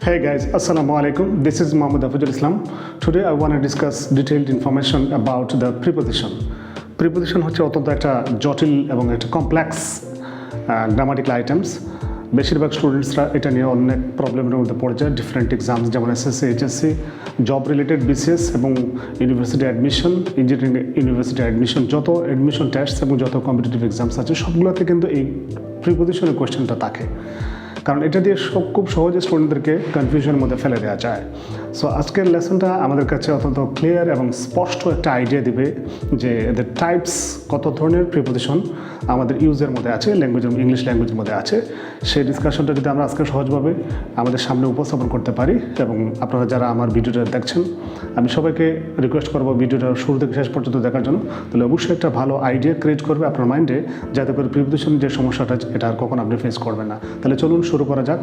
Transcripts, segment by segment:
Hey guys, Assalamu alaikum. This is Mohammed Afajul Islam. Today I want to discuss detailed information about the preposition. Preposition হচ্ছে অত্যন্ত একটা জটিল এবং একটা complex grammatical items. বেশিরভাগ স্টুডেন্টসরা এটা নিয়ে অনেক প্রবলেমের মধ্যে পড়ে যায়। ডিফারেন্ট এক্সামস যেমন SSC, HSC, job related BCS এবং university admission, engineering university admission, যত অ্যাডমিশন টেস্ট এবং যত কম্পিটিটিভ এক্সামস আছে সবগুলোতে কিন্তু এই প্রিপোজিশনের কোয়েশ্চেনটা থাকে, কারণ এটা দিয়ে খুব সহজে স্টুডেন্টদেরকে কনফিউশনের মধ্যে ফেলে দেওয়া যায়। সো আজকের লেসনটা আমাদের কাছে অত্যন্ত ক্লিয়ার এবং স্পষ্ট একটা আইডিয়া দিবে যে এদের টাইপস, কত ধরনের প্রিপোজিশন আমাদের ইউজের মধ্যে আছে, ইংলিশ ল্যাঙ্গুয়েজের মধ্যে আছে। সেই ডিসকাশনটা যদি আমরা আজকে সহজভাবে আমাদের সামনে উপস্থাপন করতে পারি, এবং আপনারা যারা আমার ভিডিওটা দেখছেন আমি সবাইকে রিকোয়েস্ট করবো ভিডিওটা শুরু থেকে শেষ পর্যন্ত দেখার জন্য, তাহলে অবশ্যই একটা ভালো আইডিয়া ক্রিয়েট করবে আপনার মাইন্ডে, যাতে করে প্রিপোজিশন যে সমস্যাটা এটা আর কখন আপনি ফেস করবেন না। তাহলে চলুন শুরু করা যাক।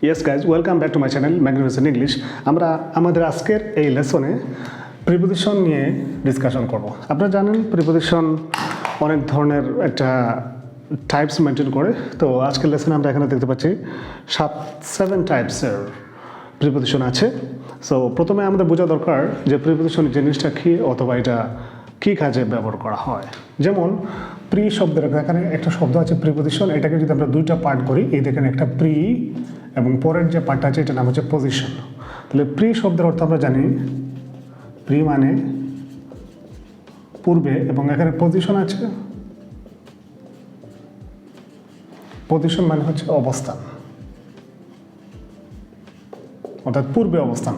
Yes guys, welcome back to my channel magnificent English. আমরা আমাদের আজকের এই লেসনে প্রিপোজিশন নিয়ে ডিসকাশন করব। আপনারা জানেন প্রিপোজিশন অনেক ধরনের একটা টাইপস মেনটেন করে। তো আজকের লেসনে আমরা এখানে দেখতে পাচ্ছি 7 টাইপসের প্রিপোজিশন আছে। সো প্রথমে আমাদের বোঝা দরকার যে প্রিপোজিশন জিনিসটা কী, অথবা এটা কী কাজে ব্যবহার করা হয়। যেমন প্রি শব্দের এখানে একটা শব্দ আছে প্রিপোজিশন, এটাকে যদি আমরা দুইটা পার্ট করি, এই দেখেন একটা প্রি এবং পরের যে পার্টটা আছে এটার নাম হচ্ছে পজিশন। তাহলে প্রি শব্দের অর্থ আমরা জানি, প্রি মানে পূর্বে, এবং এখানে পজিশন আছে, পজিশন মানে হচ্ছে অবস্থান, অর্থাৎ পূর্বে অবস্থান।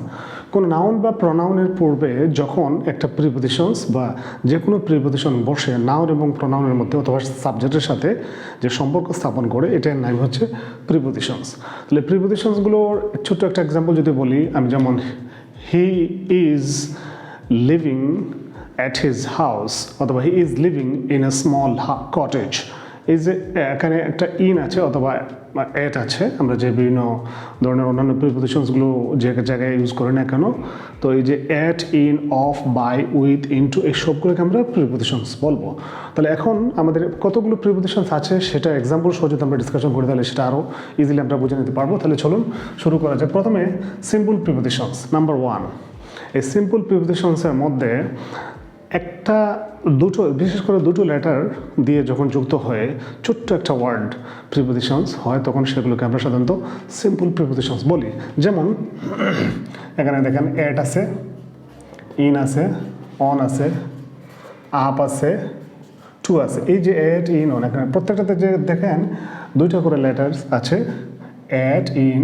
কোনো নাউন বা প্রনাউনের পূর্বে যখন একটা প্রিপোজিশনস বা যে কোনো প্রিপোজিশন বসে নাউন এবং প্রনাউনের মধ্যে অথবা সাবজেক্টের সাথে যে সম্পর্ক স্থাপন করে, এটার নাম হচ্ছে প্রিপোজিশনস। তাহলে প্রিপোজিশনসগুলোর ছোট্ট একটা এক্সাম্পল যদি বলি, আমি যেমন he is living at his house, অথবা he is living in a small cottage. এই যে এখানে একটা ইন আছে অথবা অ্যাট আছে, আমরা যে বিভিন্ন ধরনের অন্যান্য প্রিপোজিশনসগুলো যে জায়গায় ইউজ করি না কেন, তো এই যে at, in, of, by, with, into, এই সবগুলোকে আমরা প্রিপোজিশনস বলবো। তাহলে এখন আমাদের কতগুলো প্রিপোজিশনস আছে সেটা এক্সাম্পল সহ যদি আমরা ডিসকাশন করি, তাহলে সেটা আরও ইজিলি আমরা বুঝে নিতে পারবো। তাহলে চলুন শুরু করা যাক। প্রথমে সিম্পল প্রিপোজিশনস, নাম্বার 1। এই সিম্পল প্রিপোজিশনসের মধ্যে একটা দুটো, বিশেষ করে দুটো লেটার দিয়ে যখন যুক্ত হয়ে ছোট্ট একটা ওয়ার্ড প্রিপোজিশনস হয়, তখন সেগুলোকে আমরা সাধারণত সিম্পল প্রিপোজিশনস বলি। যেমন এখানে দেখেন অ্যাট আছে, ইন আছে, অন আছে, আপ আছে, টু আছে। এই যে অ্যাট, ইন, অন, এখানে প্রত্যেকটাতে যে দেখেন দুইটা করে লেটার্স আছে। অ্যাট, ইন,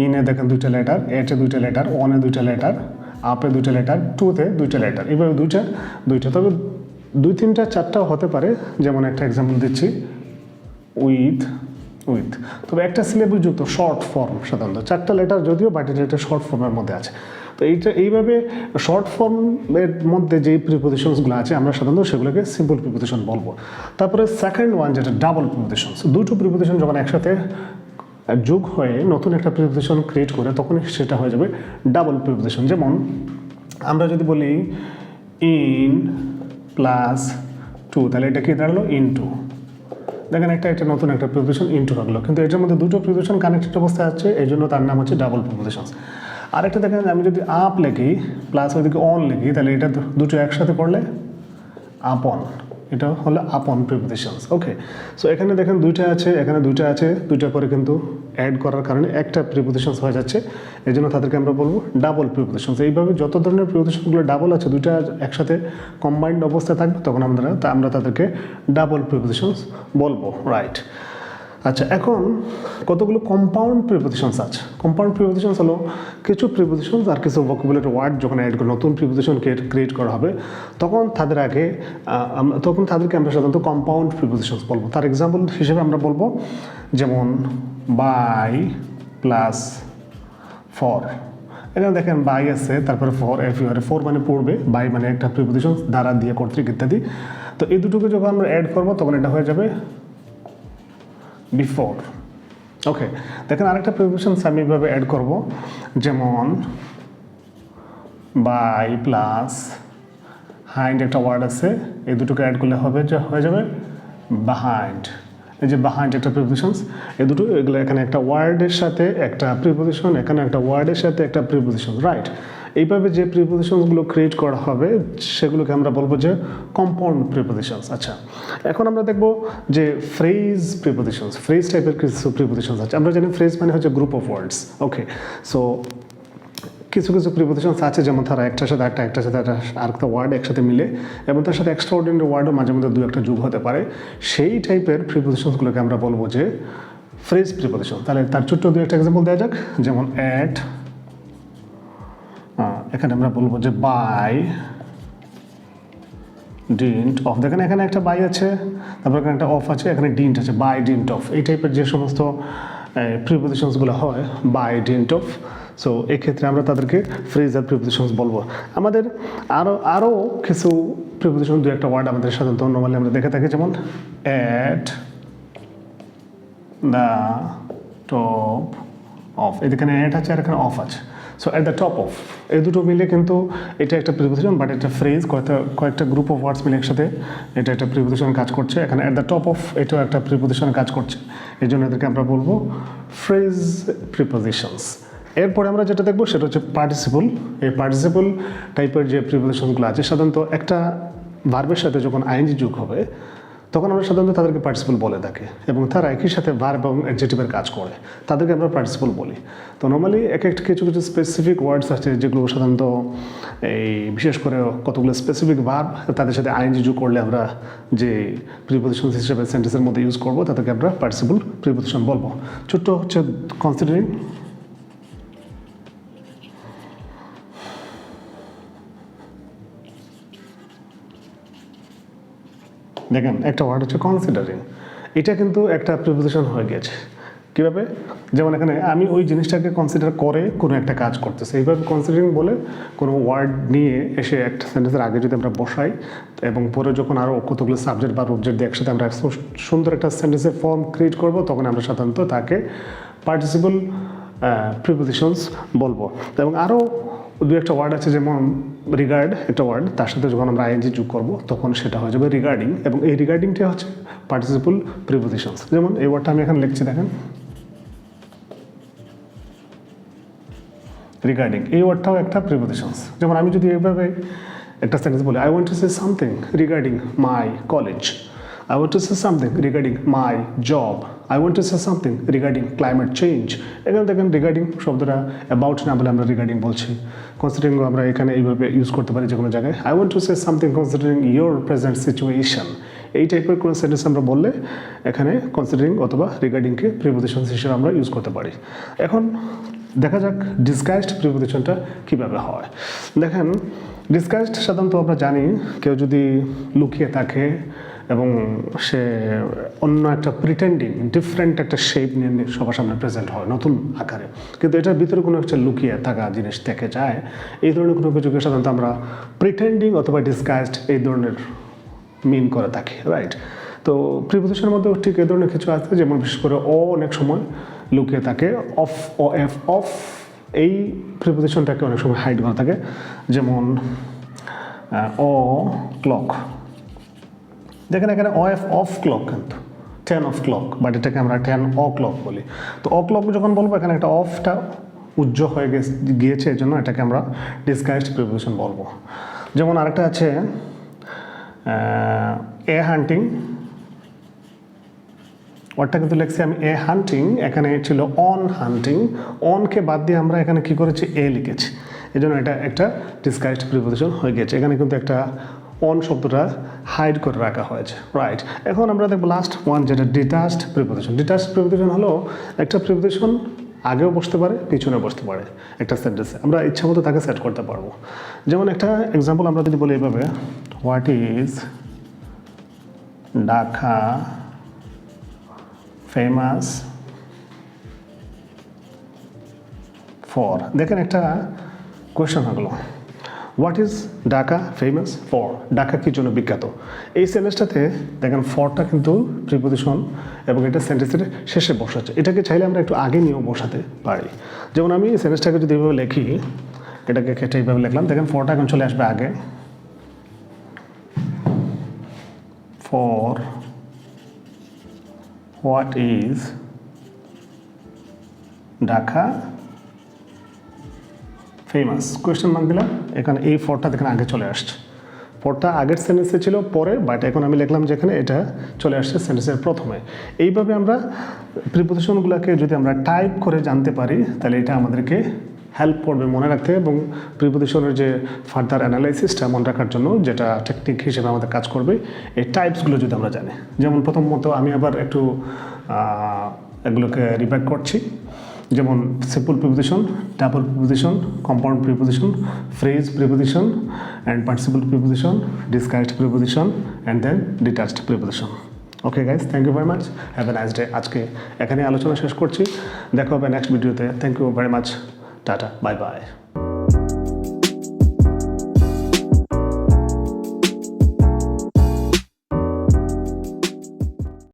ইনে দেখেন দুইটা লেটার, অ্যাটে দুইটা লেটার, অনে দুইটা লেটার, আপে দুইটা লেটার, টুতে দুইটা লেটার। এভাবে দুইটা, তবে 2-3টা 4টাও হতে পারে। যেমন একটা এক্সাম্পল দিচ্ছি, উইথ, তবে একটা সিলেবল যুক্ত শর্ট ফর্ম, সাধারণত 4টা লেটার যদিও, বাট এটা শর্ট ফর্মের মধ্যে আছে। তো এইভাবে শর্ট ফর্মের মধ্যে যেই প্রিপোজিশনসগুলো আছে আমরা সাধারণত সেগুলোকে সিম্পল প্রিপোজিশন বলবো। তারপরে সেকেন্ড ওয়ান যেটা ডাবল প্রিপোজিশনস, দুটো প্রিপোজিশন যখন একসাথে যোগ হয়ে নতুন একটা প্রিপোজিশন ক্রিয়েট করে, তখনই সেটা হয়ে যাবে ডাবল প্রিপোজিশন। যেমন আমরা যদি বলি ইন প্লাস টু, তাহলে এটা কি দাঁড়ালো? ইনটু। দেখেন একটা নতুন একটা প্রিপোজিশন ইনটু থাকলো, কিন্তু এটার মধ্যে দুটো প্রিপোজিশন কানেক্টেড অবস্থায় আছে, এই জন্য তার নাম হচ্ছে ডাবল প্রিপোজিশনস। আরেকটা দেখেন, আমি যদি আপ লিখি প্লাস ওইদিকে অন লিখি, তাহলে এটা দুটো একসাথে করলে আপন, এটা হলো আপন প্রিপোজিশনস। ওকে, সো এখানে দেখেন দুইটা আছে, এখানে দুইটা আছে, দুইটা করে কিন্তু অ্যাড করার কারণে একটা প্রিপোজিশনস হয়ে যাচ্ছে, এই জন্য তাদেরকে আমরা বলবো ডাবল প্রিপোজিশনস। এইভাবে যত ধরনের প্রিপোজিশনগুলো ডাবল আছে, দুইটা একসাথে কম্বাইন্ড অবস্থায় থাকবে, তখন আমরা তাদেরকে ডাবল প্রিপোজিশনস বলবো, রাইট? আচ্ছা, এখন কতগুলো কম্পাউন্ড প্রিপোজিশনস আছে। কম্পাউন্ড প্রিপোজিশনস হলো কিছু প্রিপোজিশনস আর কিছু ভোকাবুলারি ওয়ার্ড যখন অ্যাড করে নতুন প্রিপোজিশন ক্রিয়েট করা হবে, তখন তাদেরকে আমরা সাধারণত কম্পাউন্ড প্রিপোজিশনস বলবো। তার এক্সাম্পল হিসেবে আমরা বলবো যেমন বাই প্লাস ফর। এখানে দেখেন বাই আছে, তারপরে ফর, ফর মানে পূর্বে, বাই মানে একটা প্রিপোজিশন, দ্বারা, দিয়ে, কর্তৃক ইত্যাদি। তো এই দুটোকে যখন আমরা অ্যাড করবো, তখন এটা হয়ে যাবে বিফোর। ওকে, দেখেন আরেকটা প্রিপোজিশনস আমি এভাবে অ্যাড করব, যেমন বাই প্লাস হাইন্ড একটা ওয়ার্ড আছে, এই দুটোকে অ্যাড করলে হবে যে হয়ে যাবে behind। এই যে behind একটা প্রিপোজিশনস, এই দুটো এগুলো এখানে একটা ওয়ার্ডের সাথে একটা প্রিপোজিশন, এখানে একটা ওয়ার্ডের সাথে একটা প্রিপোজিশন, রাইট। এইভাবে যে প্রিপোজিশনসগুলো ক্রিয়েট করা হবে সেগুলোকে আমরা বলবো যে কম্পাউন্ড প্রিপোজিশনস। আচ্ছা, এখন আমরা দেখব যে ফ্রেজ প্রিপোজিশনস, ফ্রেজ টাইপের কিছু প্রিপোজিশনস আছে। আমরা জানি ফ্রেজ মানে হচ্ছে group of words, okay. So কিছু কিছু প্রিপোজিশনস আছে যেমন তারা একটার সাথে আরেকটা ওয়ার্ড একসাথে মিলে এবং তার সাথে এক্সট্রা অর্ডিনারি ওয়ার্ডও মাঝে মধ্যে দু একটা যোগ হতে পারে, সেই টাইপের প্রিপোজিশনসগুলোকে আমরা বলবো যে ফ্রেজ প্রিপোজিশন। তাহলে তার ছোট্ট দু একটা এক্সাম্পল দেওয়া যাক, যেমন অ্যাট, এখানে আমরা বলবো যে বাই ডিন্ট অফ। দেখেন এখানে একটা বাই আছে, তারপর এখানে একটা অফ আছে, এখানে ডিন্ট আছে, বাই ডিন্ট অফ। এই টাইপের যে সমস্ত প্রিপোজিশনসগুলো হয় বাই ডিন্ট অফ, সো এক্ষেত্রে আমরা তাদেরকে ফ্রেজাল প্রিপোজিশনস বলবো। আমাদের আরও কিছু প্রিপোজিশন দু একটা ওয়ার্ড আমাদের সাধারণত নর্মালি আমরা দেখে থাকি, যেমন অ্যাট দ্য টপ অফ। এখানে অ্যাট আছে আর এখানে অফ আছে, so at the top of, এই দুটো মিলে কিন্তু এটা একটা প্রিপোজিশন, বাট এটা ফ্রেজ, কয়েকটা গ্রুপ অফ ওয়ার্ডস মিলে একসাথে এটা একটা প্রিপোজিশন কাজ করছে। এখানে অ্যাট দ্য টপ অফ এটাও একটা প্রিপোজিশন কাজ করছে, এই জন্য এদেরকে আমরা বলবো ফ্রেজ প্রিপোজিশনস। এরপরে আমরা যেটা দেখবো সেটা হচ্ছে পার্টিসিপল। এই পার্টিসিপল টাইপের যে প্রিপোজিশনগুলো আছে, সাধারণত একটা ভার্বের সাথে যখন আইএনজি যোগ হবে তখন আমরা সাধারণত তাদেরকে পার্টিসিপল বলে থাকি, এবং তারা একই সাথে ভার্ব এবং অ্যাডজেক্টিভের কাজ করে, তাদেরকে আমরা পার্টিসিপল বলি। তো নর্মালি কিছু কিছু স্পেসিফিক ওয়ার্ডস আছে যেগুলো সাধারণত এই বিশেষ করে কতগুলো স্পেসিফিক ভার্ব তাদের সাথে আইএনজি যোগ করলে আমরা যে প্রিপোজিশন হিসেবে সেন্টেন্সের মধ্যে ইউজ করবো তাদেরকে আমরা পার্টিসিপল প্রিপোজিশন বলবো। ছোট্ট হচ্ছে কনসিডারিং, দেখেন একটা ওয়ার্ড হচ্ছে কনসিডারিং, এটা কিন্তু একটা প্রিপোজিশন হয়ে গেছে। কীভাবে? যেমন এখানে আমি ওই জিনিসটাকে কনসিডার করে কোনো একটা কাজ করতেছি, এইভাবে কনসিডারিং বলে কোনো ওয়ার্ড নিয়ে এসে একটা সেন্টেন্সের আগে যদি আমরা বসাই এবং পরে যখন আরও কতগুলো সাবজেক্ট বা অবজেক্ট দিয়ে একসাথে আমরা সুন্দর একটা সেন্টেন্সের ফর্ম ক্রিয়েট করবো, তখন আমরা সাধারণত তাকে পার্টিসিপল প্রিপোজিশনস বলবো। এবং আরও দু একটা ওয়ার্ড আছে, যেমন রিগার্ড একটা ওয়ার্ড, তার সাথে যখন আমরা আইএনজি যোগ করবো তখন সেটা হয়ে যাবে রিগার্ডিং, এবং এই রিগার্ডিংটা হচ্ছে পার্টিসিপল প্রিপোজিশনস। যেমন এই ওয়ার্ডটা আমি এখানে লিখছি, দেখেন রিগার্ডিং, এই ওয়ার্ডটাও একটা প্রিপোজিশনস। যেমন আমি যদি এইভাবে একটা সেন্টেন্স বলি, I want to say something regarding my college, I want to say something regarding my job, I want to say something regarding climate change। এখানে দেখেন রিগার্ডিং শব্দটা অ্যাবাউট না বলে আমরা রিগার্ডিং বলছি। কনসিডারিং আমরা এখানে এইভাবে ইউজ করতে পারি যে কোনো জায়গায়, I want to say something considering your present situation. এই টাইপের কোনো সেন্টেন্স আমরা বললে এখানে কনসিডারিং অথবা রিগার্ডিংকে প্রিপোজিশন হিসেবে আমরা ইউজ করতে পারি। এখন দেখা যাক ডিসগাইজড প্রিপোজিশনটা কীভাবে হয়। দেখেন ডিসগাইজড সাধারণত আমরা জানি কেউ যদি লুকিয়ে থাকে এবং সে অন্য একটা প্রিটেন্ডিং ডিফারেন্ট একটা শেপ নিয়ে সবার সামনে প্রেজেন্ট হয় নতুন আকারে, কিন্তু এটার ভিতরে কোনো একটা লুকিয়ে থাকা জিনিস থেকে যায়, এই ধরনের কোনো কিছুকে সাধারণত আমরা প্রিটেন্ডিং অথবা ডিসগাইজড এই ধরনের মিন করে থাকি, রাইট। তো প্রিপোজিশনের মধ্যেও ঠিক এই ধরনের কিছু আছে, যেমন বিশেষ করে অনেক সময় লুকিয়ে থাকে, অফ ও এফ অফ, এই প্রিপোজিশনটাকে অনেক সময় হাইড করা থাকে, যেমন ও ক্লক। দেখেন এখানে অফ ক্লক কিন্তু 10 অফ ক্লক, বাট এটাকে আমরা 10 ও ক্লক বলি। তো ও ক্লক যখন বলবো এখানে একটা অফটা উজ্জ্বল হয়ে গিয়েছে, এই জন্য এটাকে আমরা ডিসগাইজড প্রিপোজিশন বলবো। যেমন আরেকটা আছে এ হান্টিং, ওয়ার্ডটা কিন্তু লিখছি আমি এ হান্টিং, এখানে ছিল অন হান্টিং, অনকে বাদ দিয়ে আমরা এখানে কি করেছি এ লিখেছি, এই জন্য এটা একটা ডিসগাইজড প্রিপোজিশন হয়ে গেছে। এখানে কিন্তু একটা অন শব্দটা হাইড করে রাখা হয়েছে, রাইট। এখন আমরা দেখবো লাস্ট ওয়ান, যেটা ডিটাচড প্রিপোজিশন। ডিটাচড প্রিপোজিশন হলো একটা প্রিপোজিশন আগেও বসতে পারে পিছনে বসতে পারে একটা সেন্টেন্সে, আমরা ইচ্ছা মতো তাকে সেট করতে পারবো। যেমন একটা এক্সাম্পল আমরা যদি বলি এইভাবে, what is Dhaka famous for. দেখেন একটা কোয়েশ্চেন হলো, what is Dhaka famous for, Dhaka কি জন্য বিখ্যাত। এই সেন্টেন্সটাতে দেখেন ফরটা কিন্তু প্রিপোজিশন এবং এটা সেন্টেন্সের শেষে বসাচ্ছে, এটাকে চাইলে আমরা একটু আগে নিয়েও বসাতে পারি। যেমন আমি সেন্টেন্সটাকে যদি এইভাবে লিখি, এটাকে কেটে এইভাবে লিখলাম, দেখেন ফরটা এখন চলে আসবে আগে, for what is Dhaka famous, question mark দিলাম, এখানে এই ফরটা দেখেন আগে চলে আসছে, ফরটা আগের সেন্টেন্সে ছিল পরে, বাট এখন আমি লিখলাম যেখানে এটা চলে আসছে সেন্টেন্সের প্রথমে। এইভাবে আমরা প্রিপোজিশনগুলোকে যদি আমরা টাইপ করে জানতে পারি তাহলে এটা আমাদেরকে হেল্প করবে মনে রাখতে, এবং প্রিপোজিশনের যে ফার্দার অ্যানালাইসিসটা মনে রাখার জন্য যেটা টেকনিক হিসেবে আমাদের কাজ করবে, এই টাইপসগুলো যদি আমরা জানি। যেমন প্রথমত আমি আবার একটু এগুলোকে রিপ্যাক করছি, যেমন simple preposition, double preposition, compound preposition, phrase preposition, and participle preposition, disguised preposition, and then detached preposition. Okay guys, thank you very much, have a nice day. আজকে এখানে আলোচনা শেষ করছি, দেখা হবে নেক্সট ভিডিওতে। Thank you very much, tata, bye by.